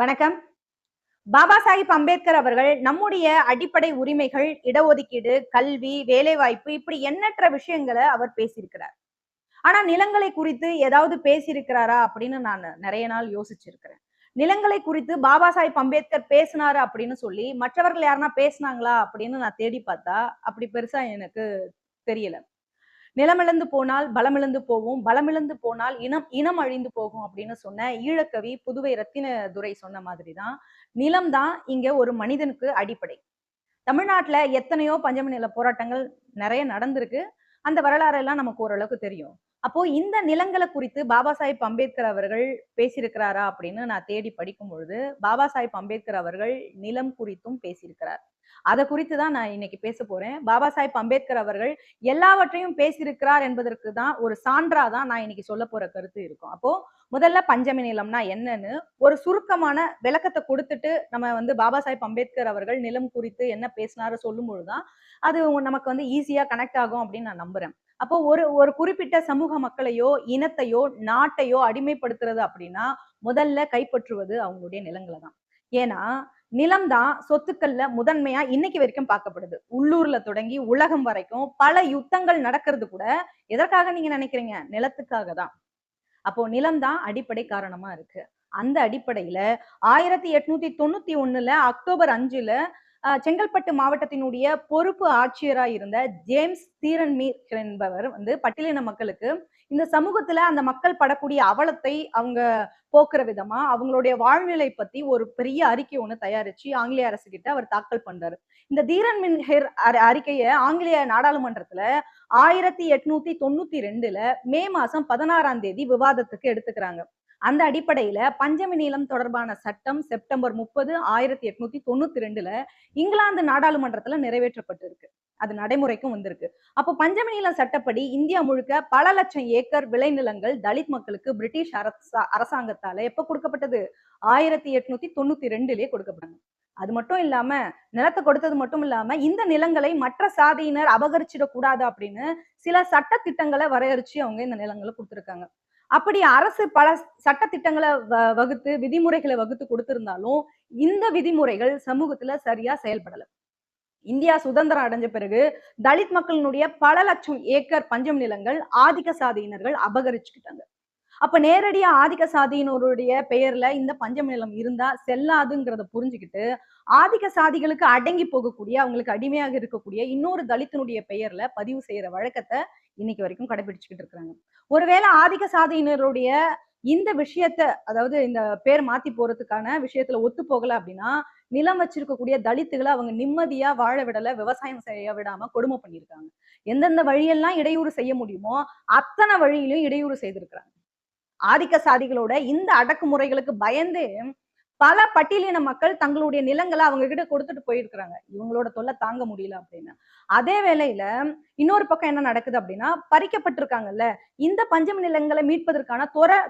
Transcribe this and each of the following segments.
வணக்கம். பாபா சாஹிப் அம்பேத்கர் அவர்கள் நம்முடைய அடிப்படை உரிமைகள், இடஒதுக்கீடு, கல்வி, வேலைவாய்ப்பு இப்படி எண்ணற்ற விஷயங்கள அவர் பேசியிருக்கிறார். ஆனா நிலங்களை குறித்து ஏதாவது பேசியிருக்கிறாரா அப்படின்னு நான் நெறைய நாள் யோசிச்சிருக்கிறேன். நிலங்களை குறித்து பாபா சாஹிப் அம்பேத்கர் பேசினாரு அப்படின்னு சொல்லி மற்றவர்கள் யாருன்னா பேசினாங்களா அப்படின்னு நான் தேடி பார்த்தா, அப்படி பெருசா எனக்கு தெரியல. நிலமிழந்து போனால் பலமிழந்து போகும், பலமிழந்து போனால் இனம் இனம் அழிந்து போகும் அப்படின்னு சொன்ன ஈழக்கவி புதுவை ரத்தினதுரை சொன்ன மாதிரி தான், நிலம் தான் இங்க ஒரு மனிதனுக்கு அடிப்படை. தமிழ்நாட்டுல எத்தனையோ பஞ்சமி நில போராட்டங்கள் நெறைய நடந்திருக்கு. அந்த வரலாறு எல்லாம் நமக்கு ஓரளவுக்கு தெரியும். அப்போ இந்த நிலங்கள குறித்து பாபா சாஹிப் அம்பேத்கர் அவர்கள் பேசியிருக்கிறாரா அப்படின்னு நான் தேடி படிக்கும் பொழுது, பாபா சாஹிப் அம்பேத்கர் அவர்கள் நிலம் குறித்தும் பேசியிருக்கிறார். அத குறித்து தான் நான் இன்னைக்கு பேசப் போறேன். பாபா சாஹிப் அம்பேத்கர் அவர்கள் எல்லாவற்றையும் பேசியிருக்கிறார் என்பதற்கு தான் ஒரு சான்றா தான் நான் இன்னைக்கு சொல்லப் போற கருத்து இருக்கும். அப்போ முதல்ல பஞ்சமி நிலம்னா என்னன்னு ஒரு சுருக்கமான விளக்கத்த குடுத்துட்டு, நம்ம பாபா சாஹிப் அம்பேத்கர் அவர்கள் நிலம் குறித்து என்ன பேசினாரு சொல்லும்பொழுது தான், அது நமக்கு ஈஸியா கனெக்ட் ஆகும் அப்படின்னு நான் நம்புறேன். அப்போ ஒரு ஒரு குறிப்பிட்ட சமூக மக்களையோ, இனத்தையோ, நாட்டையோ அடிமைப்படுத்துறது அப்படின்னா, முதல்ல கைப்பற்றுவது அவங்களுடைய நிலங்கள தான். ஏன்னா, நிலம் தான் சொத்துக்கள்ல முதன்மையா இன்னைக்கு வரைக்கும் பார்க்கப்படுது. உள்ளூர்ல தொடங்கி உலகம் வரைக்கும் பல யுத்தங்கள் நடக்கிறது கூட எதற்காக நீங்க நினைக்கிறீங்க? நிலத்துக்காக தான். அப்போ நிலம் தான் அடிப்படை காரணமா இருக்கு. அந்த அடிப்படையில 1891ல அக்டோபர் 5ல செங்கல்பட்டு மாவட்டத்தினுடைய பொறுப்பு ஆட்சியரா இருந்த ஜேம்ஸ் தீரன்மீர் என்பவர் பட்டியலின மக்களுக்கு இந்த சமூகத்துல அந்த மக்கள் படக்கூடிய அவலத்தை அவங்க போக்குற விதமா அவங்களுடைய வாழ்நிலை பத்தி ஒரு பெரிய அறிக்கை ஒண்ணு தயாரிச்சு ஆங்கிலேய அரசு கிட்ட அவர் தாக்கல் பண்றாரு. இந்த தீரன் மின்ஹெர் அறிக்கையை ஆங்கிலேய நாடாளுமன்றத்துல 1892ல மே மாசம் 16ஆம் தேதி விவாதத்துக்கு எடுத்துக்கிறாங்க. அந்த அடிப்படையில பஞ்சமி நீளம் தொடர்பான சட்டம் செப்டம்பர் 30 1892ல இங்கிலாந்து நாடாளுமன்றத்துல நிறைவேற்றப்பட்டிருக்கு. அது நடைமுறைக்கும் வந்திருக்கு. அப்போ பஞ்சமி நீளம் சட்டப்படி இந்தியா முழுக்க பல லட்சம் ஏக்கர் விளைநிலங்கள் தலித் மக்களுக்கு பிரிட்டிஷ் அரசாங்கத்தால எப்ப கொடுக்கப்பட்டது? 1892லயே கொடுக்கப்பட்டாங்க. அது மட்டும் இல்லாம நிலத்தை கொடுத்தது மட்டும் இல்லாம இந்த நிலங்களை மற்ற சாதியினர் அபகரிச்சிடக் கூடாது அப்படின்னு சில சட்ட திட்டங்களை வரையறுச்சு அவங்க இந்த நிலங்களை கொடுத்திருக்காங்க. அப்படி அரசு பல சட்ட திட்டங்களை வகுத்து விதிமுறைகளை வகுத்து கொடுத்திருந்தாலும் இந்த விதிமுறைகள் சமூகத்துல சரியா செயல்படல. இந்தியா சுதந்திரம் அடைஞ்ச பிறகு தலித் மக்களினுடைய பல லட்சம் ஏக்கர் பஞ்சம் நிலங்கள் ஆதிக்க சாதியினர்கள் அபகரிச்சுக்கிட்டாங்க. அப்ப நேரடியா ஆதிக்க சாதியினருடைய பெயர்ல இந்த பஞ்சம் நிலம் இருந்தா செல்லாதுங்கிறத புரிஞ்சுக்கிட்டு ஆதிக்க சாதிகளுக்கு அடங்கி போகக்கூடிய அவங்களுக்கு அடிமையாக இருக்கக்கூடிய இன்னொரு தலித்தினுடைய பெயர்ல பதிவு செய்யற வழக்கத்தை இன்னைக்கு வரைக்கும் கடைபிடிச்சுக்கிட்டு இருக்காங்க. ஒருவேளை ஆதிக்க சாதியினருடைய இந்த விஷயத்த அதாவது இந்த பேர் மாத்தி போறதுக்கான விஷயத்துல ஒத்து போகல அப்படின்னா நிலம் வச்சிருக்கக்கூடிய தலித்துகளை அவங்க நிம்மதியா வாழ விடல, விவசாயம் செய்ய விடாம கொடுமை பண்ணியிருக்காங்க. எந்தெந்த வழியெல்லாம் இடையூறு செய்ய முடியுமோ அத்தனை வழியிலும் இடையூறு செய்திருக்கிறாங்க. ஆதிக்க சாதிகளோட இந்த அடக்குமுறைகளுக்கு பயந்து பல பட்டியலின மக்கள் தங்களுடைய நிலங்களை அவங்க கிட்ட கொடுத்துட்டு போயிருக்கிறாங்க. இவங்களோட தொல்லை தாங்க முடியல அப்படின்னு. அதே வேளையில இன்னொரு பக்கம் என்ன நடக்குது அப்படின்னா பறிக்கப்பட்டிருக்காங்கல்ல இந்த பஞ்சமி நிலங்களை மீட்பதற்கான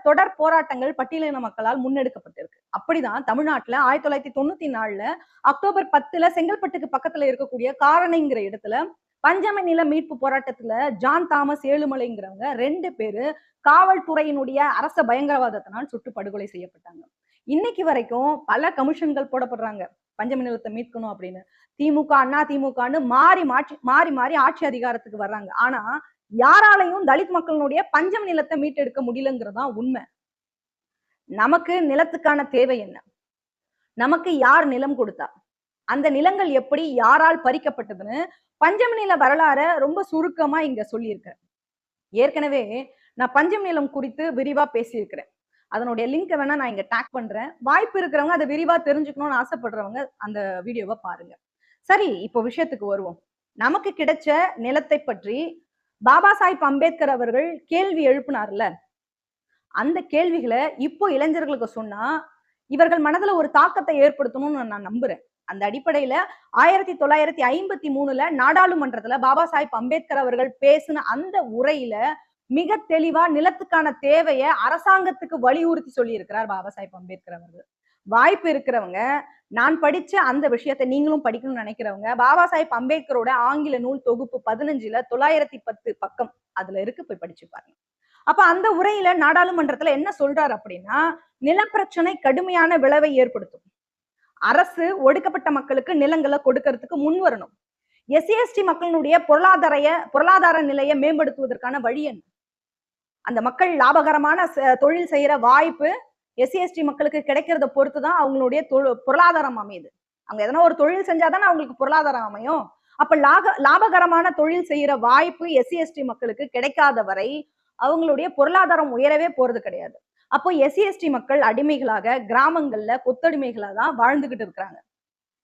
தொடர் போராட்டங்கள் பட்டியலின மக்களால் முன்னெடுக்கப்பட்டிருக்கு. அப்படிதான் தமிழ்நாட்டுல 1994ல அக்டோபர் 10ல செங்கல்பட்டுக்கு பக்கத்துல இருக்கக்கூடிய காரணைங்கிற இடத்துல பஞ்சமி நில மீட்பு போராட்டத்துல ஜான் தாமஸ் ஏழுமலைங்கிறவங்க 2 பேரு காவல்துறையினுடைய அரச பயங்கரவாதத்தினால் சுட்டு படுகொலை செய்யப்பட்டாங்க. இன்னைக்கு வரைக்கும் பல கமிஷன்கள் போடப்படுறாங்க பஞ்சமி நிலத்தை மீட்கணும் அப்படின்னு. திமுக அண்ணா திமுகன்னு மாறி மாறி மாறி ஆட்சி அதிகாரத்துக்கு வர்றாங்க. ஆனா யாராலையும் தலித் மக்களுடைய பஞ்சமி நிலத்தை மீட்டெடுக்க முடியலங்கிறதான் உண்மை. நமக்கு நிலத்துக்கான தேவை என்ன? நமக்கு யார் நிலம் கொடுத்தா? அந்த நிலங்கள் எப்படி யாரால் பறிக்கப்பட்டதுன்னு பஞ்சமி நில வரலாற ரொம்ப சுருக்கமா இங்க சொல்லியிருக்கேன். ஏற்கனவே நான் பஞ்சமி நிலம் குறித்து விரிவா பேசியிருக்கிறேன். அதனுடைய லிங்க் வேணா நான் இங்க டேக் பண்றேன். வாய்ப்பு இருக்கிறவங்க அதை விரிவா தெரிஞ்சுக்கணும்னு ஆசைப்படுறவங்க அந்த வீடியோவை பாருங்க. சரி, இப்போ விஷயத்துக்கு வருவோம். நமக்கு கிடைச்ச நிலத்தை பற்றி பாபா சாஹிப் அம்பேத்கர் அவர்கள் கேள்வி எழுப்பினார்ல, அந்த கேள்விகளை இப்போ இளைஞர்களுக்கு சொன்னா இவர்கள் மனதுல ஒரு தாக்கத்தை ஏற்படுத்தணும்னு நான் நம்புறேன். அந்த அடிப்படையில 1953ல நாடாளுமன்றத்துல பாபா சாஹிப் அம்பேத்கர் அவர்கள் பேசின அந்த உரையில மிக தெளிவா நிலத்துக்கான தேவையை அரசாங்கத்துக்கு வலியுறுத்தி சொல்லி இருக்கிறார் பாபா சாஹிப் அம்பேத்கர் அவர்கள். வாய்ப்பு இருக்கிறவங்க நான் படிச்ச அந்த விஷயத்தை நீங்களும் படிக்கணும்னு நினைக்கிறவங்க பாபா சாஹிப் அம்பேத்கரோட ஆங்கில நூல் தொகுப்பு 15ல 910 பக்கம் அதுல இருக்கு, போய் படிச்சு பாருங்க. அப்ப அந்த உரையில நாடாளுமன்றத்துல என்ன சொல்றாரு அப்படின்னா, நிலப்பிரச்சனை கடுமையான விளைவை ஏற்படுத்தும். அரசு ஒடுக்கப்பட்ட மக்களுக்கு நிலங்களை கொடுக்கறதுக்கு முன் வரணும். எஸ்சி எஸ்டி மக்களுடைய பொருளாதார நிலையை மேம்படுத்துவதற்கான வழி என்ன? அந்த மக்கள் லாபகரமான தொழில் செய்யற வாய்ப்பு எஸ்சி எஸ்டி மக்களுக்கு கிடைக்கிறத பொறுத்துதான் அவங்களுடைய பொருளாதாரம் அமையுது. அவங்க எதனா ஒரு தொழில் செஞ்சாதானே அவங்களுக்கு பொருளாதாரம் அமையும். அப்ப லாபகரமான தொழில் செய்யற வாய்ப்பு எஸ்சி எஸ்டி மக்களுக்கு கிடைக்காத வரை அவங்களுடைய பொருளாதாரம் உயரவே போறது கிடையாது. அப்போ எஸ்சி எஸ்டி மக்கள் அடிமைகளாக கிராமங்கள்ல கொத்தடிமைகளா தான் வாழ்ந்துகிட்டு இருக்கிறாங்க.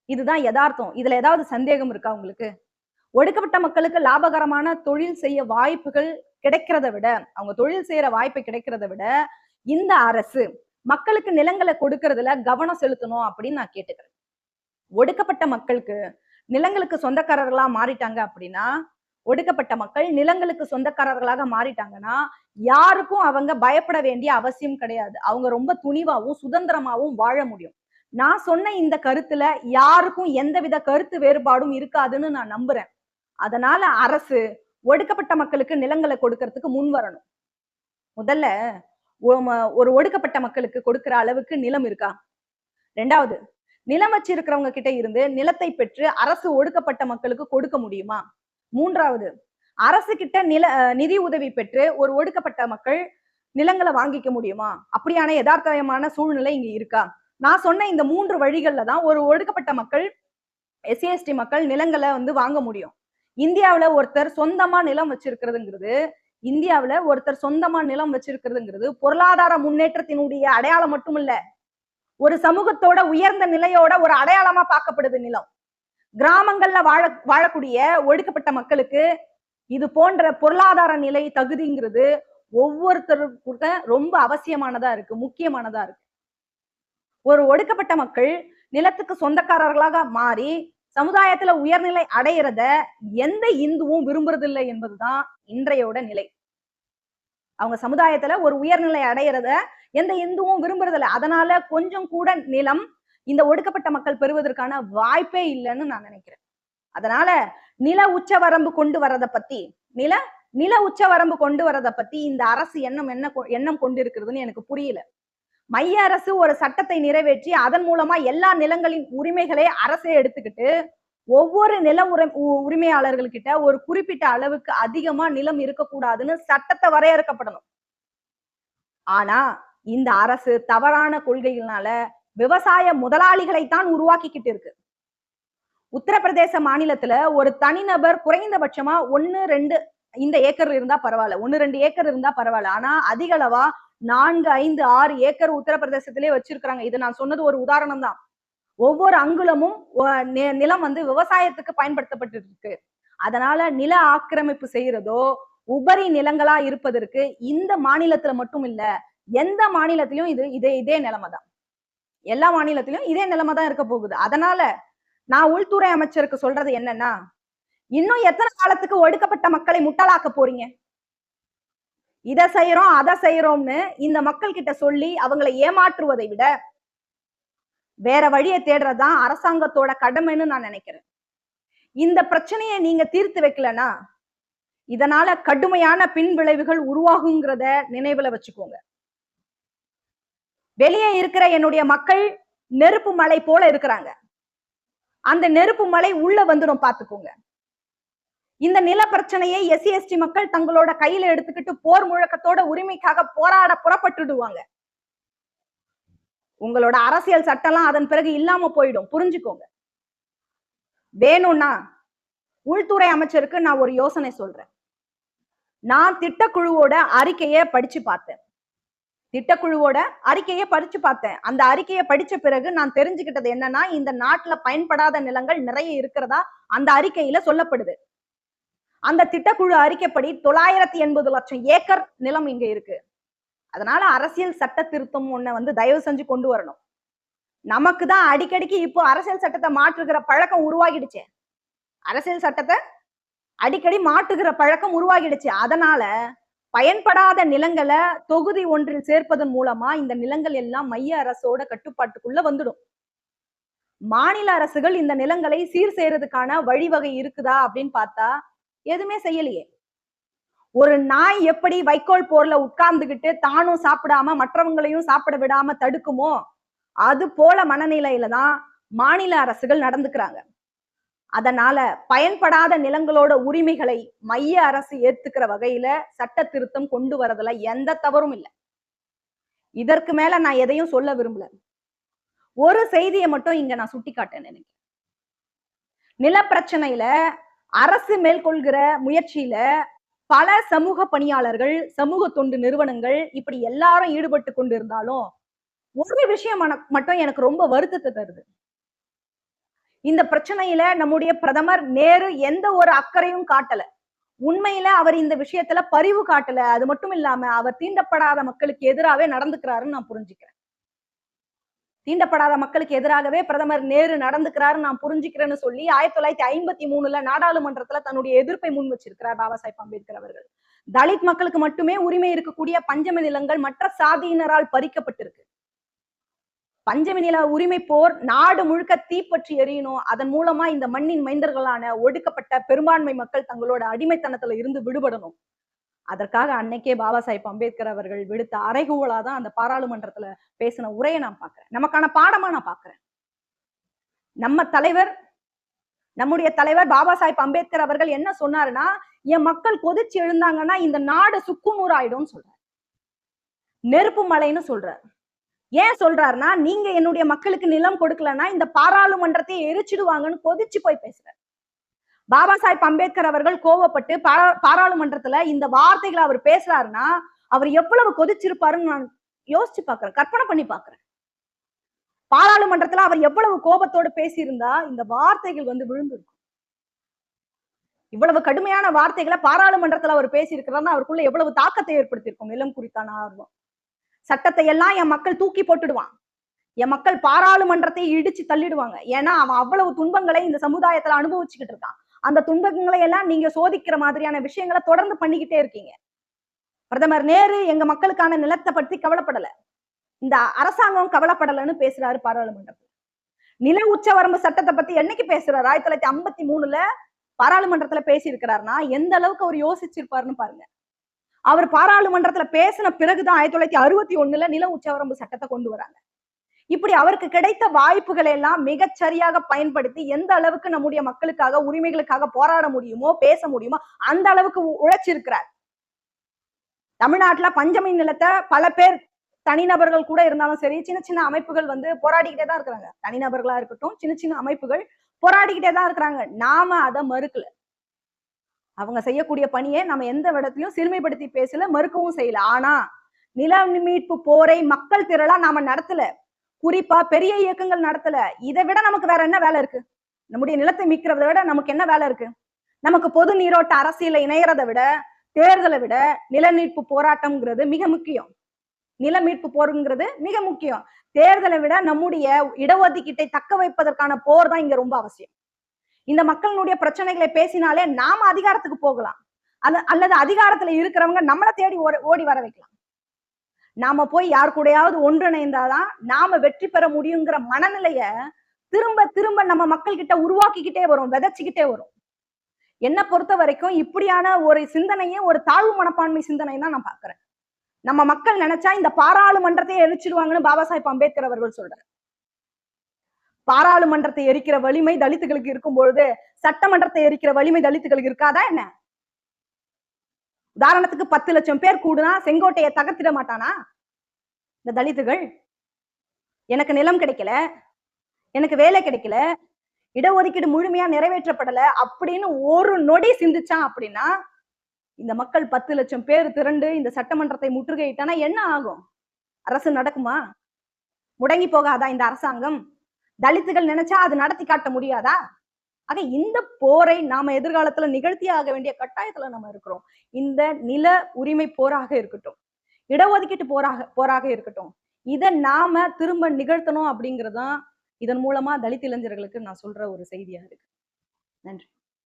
இதுதான் யதார்த்தம். இதுல ஏதாவது சந்தேகம் இருக்கா உங்களுக்கு? ஒடுக்கப்பட்ட மக்களுக்கு லாபகரமான தொழில் செய்ய வாய்ப்புகள் கிடைக்கிறத விட, அவங்க தொழில் செய்யற வாய்ப்பு கிடைக்கிறத விட, இந்த அரசு மக்களுக்கு நிலங்களை கொடுக்கறதுல கவனம் செலுத்தணும் அப்படின்னு நான் கேட்டுக்கிறேன். ஒடுக்கப்பட்ட மக்களுக்கு நிலங்களுக்கு சொந்தக்காரர்களா மாறிட்டாங்க அப்படின்னா, ஒடுக்கப்பட்ட மக்கள் நிலங்களுக்கு சொந்தக்காரர்களாக மாறிட்டாங்கன்னா, யாருக்கும் அவங்க பயப்பட வேண்டிய அவசியம் கிடையாது. அவங்க ரொம்ப துணிவாவும் சுதந்திரமாவும் வாழ முடியும். நான் சொன்ன இந்த கருத்துல யாருக்கும் எந்தவித கருத்து வேறுபாடும் இருக்காதுன்னு நான் நம்புறேன். அதனால அரசு ஒடுக்கப்பட்ட மக்களுக்கு நிலங்களை கொடுக்கறதுக்கு முன் வரணும். முதல்ல ஒரு ஒடுக்கப்பட்ட மக்களுக்கு கொடுக்கிற அளவுக்கு நிலம் இருக்கா? 2வது, நிலம் வச்சிருக்கிறவங்க கிட்ட இருந்து நிலத்தை பெற்று அரசு ஒடுக்கப்பட்ட மக்களுக்கு கொடுக்க முடியுமா? 3வது, அரசு கிட்ட நிதி உதவி பெற்று ஒரு ஒடுக்கப்பட்ட மக்கள் நிலங்களை வாங்கிக்க முடியுமா? அப்படியான யதார்த்தமான சூழ்நிலை இங்க இருக்கா? நான் சொன்ன இந்த 3 வழிகள்ல தான் ஒரு ஒடுக்கப்பட்ட மக்கள், எஸ்சி எஸ்டி மக்கள் நிலங்களை வாங்க முடியும். இந்தியாவுல ஒருத்தர் சொந்தமா நிலம் வச்சிருக்கிறதுங்கிறது பொருளாதார முன்னேற்றத்தினுடைய அடையாளம் மட்டும் இல்ல, ஒரு சமூகத்தோட உயர்ந்த நிலையோட ஒரு அடையாளமா பார்க்கப்படுது நிலம். கிராமங்கள்ல வாழக்கூடிய ஒடுக்கப்பட்ட மக்களுக்கு இது போன்ற பொருளாதார நிலை தகுதிங்கிறது ஒவ்வொருத்தருக்கும் ரொம்ப அவசியமானதா இருக்கு, முக்கியமானதா இருக்கு. ஒரு ஒடுக்கப்பட்ட மக்கள் நிலத்துக்கு சொந்தக்காரர்களாக மாறி சமுதாயத்துல உயர்நிலை அடையிறத எந்த இந்துவும் விரும்புறது இல்லை என்பதுதான் இன்றையோட நிலை. அவங்க சமுதாயத்துல ஒரு உயர்நிலை அடையிறத எந்த இந்துவும் விரும்புறது இல்லை. அதனால கொஞ்சம் கூட நிலம் இந்த ஒடுக்கப்பட்ட மக்கள் பெறுவதற்கான வாய்ப்பே இல்லைன்னு நான் நினைக்கிறேன். அதனால நில உச்சவரம்பு கொண்டு வரத பத்தி நில உச்சவரம்பு கொண்டு வரத பத்தி இந்த அரசு எண்ணம் கொண்டிருக்கிறதுன்னு எனக்கு புரியல. மைய அரசு ஒரு சட்டத்தை நிறைவேற்றி அதன் மூலமா எல்லா நிலங்களின் உரிமைகளை அரசே எடுத்துக்கிட்டு ஒவ்வொரு நில உரிமையாளர்கள் கிட்ட ஒரு குறிப்பிட்ட அளவுக்கு அதிகமா நிலம் இருக்கக்கூடாதுன்னு சட்டத்தை வரையறுக்கப்படணும். ஆனா இந்த அரசு தவறான கொள்கைகளால விவசாய முதலாளிகளைத்தான் உருவாக்கிக்கிட்டு இருக்கு. உத்தரப்பிரதேச மாநிலத்துல ஒரு தனிநபர் குறைந்தபட்சமா 1-2 இந்த ஏக்கர் இருந்தா பரவாயில்ல, 1-2 ஏக்கர் இருந்தா பரவாயில்ல. ஆனா அதிக அளவா 4, 5, 6 ஏக்கர் உத்தரப்பிரதேசத்திலே வச்சிருக்கிறாங்க. இது நான் சொன்னது ஒரு உதாரணம் தான். ஒவ்வொரு அங்குலமும் நிலம் விவசாயத்துக்கு பயன்படுத்தப்பட்டு இருக்கு. அதனால நில ஆக்கிரமிப்பு செய்யறதோ உபரி நிலங்களா இருப்பதற்கு இந்த மாநிலத்துல மட்டும் இல்ல, எந்த மாநிலத்திலும் இதே நிலைமை தான். எல்லா மாநிலத்திலும் இதே நிலைமை தான் இருக்க போகுது. அதனால நான் உள்துறை அமைச்சருக்கு சொல்றது என்னன்னா, இன்னும் எத்தனை காலத்துக்கு ஒடுக்கப்பட்ட மக்களை முட்டாளாக்க போறீங்க? இதை செய்யறோம் அதை செய்யறோம்னு இந்த மக்கள் கிட்ட சொல்லி அவங்களை ஏமாற்றுவதை விட வேற வழியை தேடுறதுதான் அரசாங்கத்தோட கடமைன்னு நான் நினைக்கிறேன். இந்த பிரச்சனையை நீங்க தீர்த்து வைக்கலனா இதனால கடுமையான பின் விளைவுகள் உருவாகுங்கிறத நினைவுல வச்சுக்கோங்க. வெளியே இருக்கிற என்னுடைய மக்கள் நெருப்பு மலை போல இருக்கிறாங்க. அந்த நெருப்பு மலை உள்ள வந்துடும், பாத்துக்கோங்க. இந்த நில பிரச்சனையை எஸ்சி எஸ்டி மக்கள் தங்களோட கையில எடுத்துக்கிட்டு போர் முழக்கத்தோட உரிமைக்காக போராட புறப்பட்டுடுவாங்க. உங்களோட அரசியல் சட்டம்லாம் அதன் பிறகு இல்லாம போயிடும், புரிஞ்சுக்கோங்க. வேணும்னா உள்துறை அமைச்சருக்கு நான் ஒரு யோசனை சொல்றேன். நான் திட்டக்குழுவோட அறிக்கையை படிச்சு பார்த்தேன். அந்த அறிக்கையை படிச்ச பிறகு நான் தெரிஞ்சுக்கிட்டது என்னன்னா, இந்த நாட்டுல பயன்படாத நிலங்கள் நிறைய இருக்கிறதா அந்த அறிக்கையில சொல்லப்படுது. அந்த திட்டக்குழு அறிக்கைப்படி 980 லட்சம் ஏக்கர் நிலம் இங்க இருக்கு. அதனால அரசியல் சட்ட திருத்தம் ஒண்ண தயவு செஞ்சு கொண்டு வரணும். நமக்கு தான் அடிக்கடிக்கு இப்போ அரசியல் சட்டத்தை மாற்றுகிற பழக்கம் உருவாகிடுச்சு. அதனால பயன்படாத நிலங்களை தொகுதி ஒன்றில் சேர்ப்பதன் மூலமா இந்த நிலங்கள் எல்லாம் மைய அரசோட கட்டுப்பாட்டுக்குள்ள வந்துடும். மாநில அரசுகள் இந்த நிலங்களை சீர் செய்யறதுக்கான வழிவகை இருக்குதா அப்படின்னு பார்த்தா எதுவுமே செய்யலையே. ஒரு நாய் எப்படி வைக்கோல் போர்ல உட்கார்ந்துகிட்டு தானும் சாப்பிடாம மற்றவங்களையும் சாப்பிட விடாம தடுக்குமோ அது போல மனநிலையில தான் மாநில அரசுகள் நடந்துக்கிறாங்க. அதனால பயன்படாத நிலங்களோட உரிமைகளை மைய அரசு ஏத்துக்கிற வகையில சட்ட திருத்தம் கொண்டு வரதுல எந்த தவறும் இல்லை. இதற்கு மேல நான் எதையும் சொல்ல விரும்பல. ஒரு செய்தியை மட்டும் இங்க நான் சுட்டிக்காட்ட நினைக்கிறேன். நில பிரச்சனையில அரசு மேற்கொள்கிற முயற்சியில பல சமூக பணியாளர்கள், சமூக தொண்டு நிறுவனங்கள் இப்படி எல்லாரும் ஈடுபட்டு கொண்டு இருந்தாலும் ஒரு விஷயம் மட்டும் எனக்கு ரொம்ப வருத்தத்தை தருது. இந்த பிரச்சனையில நம்முடைய பிரதமர் நேரு எந்த ஒரு அக்கறையும் காட்டல. உண்மையில அவர் இந்த விஷயத்துல பரிவு காட்டல. அது மட்டும் இல்லாம அவர் தீண்டப்படாத மக்களுக்கு எதிராவே நடந்துக்கிறாருன்னு நான் புரிஞ்சுக்கிறேன். தீண்டப்படாத மக்களுக்கு எதிராகவே பிரதமர் நேரு நடந்துக்கிறாருன்னு நான் புரிஞ்சுக்கிறேன்னு சொல்லி 1953 நாடாளுமன்றத்துல தன்னுடைய எதிர்ப்பை முன் வச்சிருக்கிறார் பாபா சாஹிப் அம்பேத்கர் அவர்கள். தலித் மக்களுக்கு மட்டுமே உரிமை இருக்கக்கூடிய பஞ்சம நிலங்கள் மற்ற சாதியினரால் பறிக்கப்பட்டிருக்கு. பஞ்சமி நில உரிமை போர் நாடு முழுக்க தீப்பற்றி எரியணும். அதன் மூலமா இந்த மண்ணின் மைந்தர்களான ஒடுக்கப்பட்ட பெரும்பான்மை மக்கள் தங்களோட அடிமைத்தனத்துல இருந்து விடுபடணும். அதற்காக அன்னைக்கே பாபா சாஹிப் அம்பேத்கர் அவர்கள் விடுத்த அறைகூவலாதான் அந்த பாராளுமன்றத்துல பேசின உரையை நான் பாக்குறேன். நமக்கான பாடமா நான் பாக்குறேன். நம்முடைய தலைவர் பாபா சாஹிப் அம்பேத்கர் அவர்கள் என்ன சொன்னாருன்னா, என் மக்கள் கொதிச்சு எழுந்தாங்கன்னா இந்த நாடு சுக்குநூறு ஆயிடும் சொல்றாரு. நெருப்பு மலைன்னு சொல்றாரு. ஏன் சொல்றாருன்னா, நீங்க என்னுடைய மக்களுக்கு நிலம் கொடுக்கலன்னா இந்த பாராளுமன்றத்தை எரிச்சிடுவாங்கன்னு கொதிச்சு போய் பேசுறாரு. பாபா சாஹிப் அம்பேத்கர் அவர்கள் கோவப்பட்டு பாராளுமன்றத்துல இந்த வார்த்தைகளை அவர் பேசுறாருன்னா அவர் எவ்வளவு கொதிச்சிருப்பாருன்னு நான் யோசிச்சு பாக்குறேன், கற்பனை பண்ணி பாக்குறேன். பாராளுமன்றத்துல அவர் எவ்வளவு கோபத்தோடு பேசியிருந்தா இந்த வார்த்தைகள் விழுந்திருக்கும். இவ்வளவு கடுமையான வார்த்தைகளை பாராளுமன்றத்துல அவர் பேசியிருக்கிறாருன்னா அவருக்குள்ள எவ்வளவு தாக்கத்தை ஏற்படுத்தியிருக்கும். நிலம் குறித்தான ஆர்வம். சட்டத்தை எல்லாம் என் மக்கள் தூக்கி போட்டுடுவான். என் மக்கள் பாராளுமன்றத்தை இடிச்சு தள்ளிடுவாங்க. ஏன்னா அவன் அவ்வளவு துன்பங்களை இந்த சமுதாயத்துல அனுபவிச்சுக்கிட்டு இருக்கான். அந்த துன்பங்களை எல்லாம் நீங்க சோதிக்கிற மாதிரியான விஷயங்களை தொடர்ந்து பண்ணிக்கிட்டே இருக்கீங்க. பிரதமர் நேரு எங்க மக்களுக்கான நிலத்தை பற்றி கவலைப்படல, இந்த அரசாங்கம் கவலைப்படலன்னு பேசுறாரு பாராளுமன்றத்துல. நில உச்சவரம்பு சட்டத்தை பத்தி என்னைக்கு பேசுறாரு? 1953 பாராளுமன்றத்துல பேசி இருக்கிறாருன்னா எந்த அளவுக்கு அவர் யோசிச்சிருப்பாருன்னு பாருங்க. அவர் பாராளுமன்றத்துல பேசின பிறகுதான் 1961 நில உச்சவரம்பு சட்டத்தை கொண்டு வராங்க. இப்படி அவருக்கு கிடைத்த வாய்ப்புகளை எல்லாம் மிகச்சரியாக பயன்படுத்தி எந்த அளவுக்கு நம்முடைய மக்களுக்காக உரிமைகளுக்காக போராட முடியுமோ பேச முடியுமோ அந்த அளவுக்கு உழைச்சிருக்கிறார். தமிழ்நாட்டுல பஞ்சமி நிலத்தை பல பேர் தனிநபர்கள் கூட இருந்தாலும் சரி, சின்ன சின்ன அமைப்புகள் போராடிக்கிட்டே தான் இருக்கிறாங்க. தனிநபர்களா இருக்கட்டும், சின்ன சின்ன அமைப்புகள் போராடிக்கிட்டே தான் இருக்கிறாங்க. நாம அதை மறுக்கல. அவங்க செய்யக்கூடிய பணியை நம்ம எந்த இடத்துலயும் சிறுமைப்படுத்தி பேசல, மறுக்கவும் செய்யல. ஆனா நில மீட்பு போரை மக்கள் திரளா நாம நடத்தல, குறிப்பா பெரிய இயக்கங்கள் நடத்தல. இதை விட நமக்கு வேற என்ன வேலை இருக்கு? நம்முடைய நிலத்தை மீட்கிறத விட நமக்கு என்ன வேலை இருக்கு? நமக்கு பொது நீரோட்ட அரசியல இணையறதை விட, தேர்தலை விட நில மீட்பு போராட்டம்ங்கிறது மிக முக்கியம். நில மீட்பு போருங்கிறது மிக முக்கியம். தேர்தலை விட நம்முடைய இடஒதுக்கீட்டை தக்க வைப்பதற்கான போர் தான் இங்க ரொம்ப அவசியம். இந்த மக்களுடைய பிரச்சனைகளை பேசினாலே நாம அதிகாரத்துக்கு போகலாம், அல்லது அதிகாரத்துல இருக்கிறவங்க நம்மளை தேடி ஓடி வர வைக்கலாம். நாம போய் யார் கூடயாவது ஒன்றிணைந்தாதான் நாம வெற்றி பெற முடியுங்கிற மனநிலைய திரும்ப திரும்ப நம்ம மக்கள் கிட்ட உருவாக்கிக்கிட்டே வரும், விதைச்சுக்கிட்டே வரும். என்ன பொறுத்த வரைக்கும் இப்படியான ஒரு சிந்தனையே ஒரு தாழ்வு மனப்பான்மை சிந்தனை தான் நான் பாக்குறேன். நம்ம மக்கள் நினைச்சா இந்த பாராளுமன்றத்தை எரிச்சிடுவாங்கன்னு பாபா சாஹிப் அம்பேத்கர் அவர்கள் சொல்றாரு. பாராளுமன்றத்தை எரிக்கிற வலிமை தலித்துகளுக்கு இருக்கும் பொழுது சட்டமன்றத்தை எரிக்கிற வலிமை தலித்துகளுக்கு இருக்காதா என்ன? உதாரணத்துக்கு 10 லட்சம் பேர் கூடுனா செங்கோட்டையை தகர்த்திட மாட்டானா இந்த தலித்துகள்? எனக்கு நிலம் கிடைக்கல, எனக்கு வேலை கிடைக்கல, இடஒதுக்கீடு முழுமையா நிறைவேற்றப்படல அப்படின்னு ஒரு நொடி சிந்திச்சான் அப்படின்னா இந்த மக்கள் 10 லட்சம் பேர் திரண்டு இந்த சட்டமன்றத்தை முற்றுகையிட்டானா என்ன ஆகும்? அரசு நடக்குமா? முடங்கி போகாதா இந்த அரசாங்கம்? தலித்துகள் நினைச்சா அது நடத்தி காட்ட முடியாதா? ஆக இந்த போரை நாம எதிர்காலத்துல நிகழ்த்தி ஆக வேண்டிய கட்டாயத்துல நம்ம இருக்கிறோம். இந்த நில உரிமை போராக இருக்கட்டும், இடஒதுக்கீட்டு போராக இருக்கட்டும், இதை நாம திரும்ப நிகழ்த்தணும் அப்படிங்கறதுதான் இதன் மூலமா தலித் இளைஞர்களுக்கு நான் சொல்ற ஒரு செய்தியா இருக்கு. நன்றி.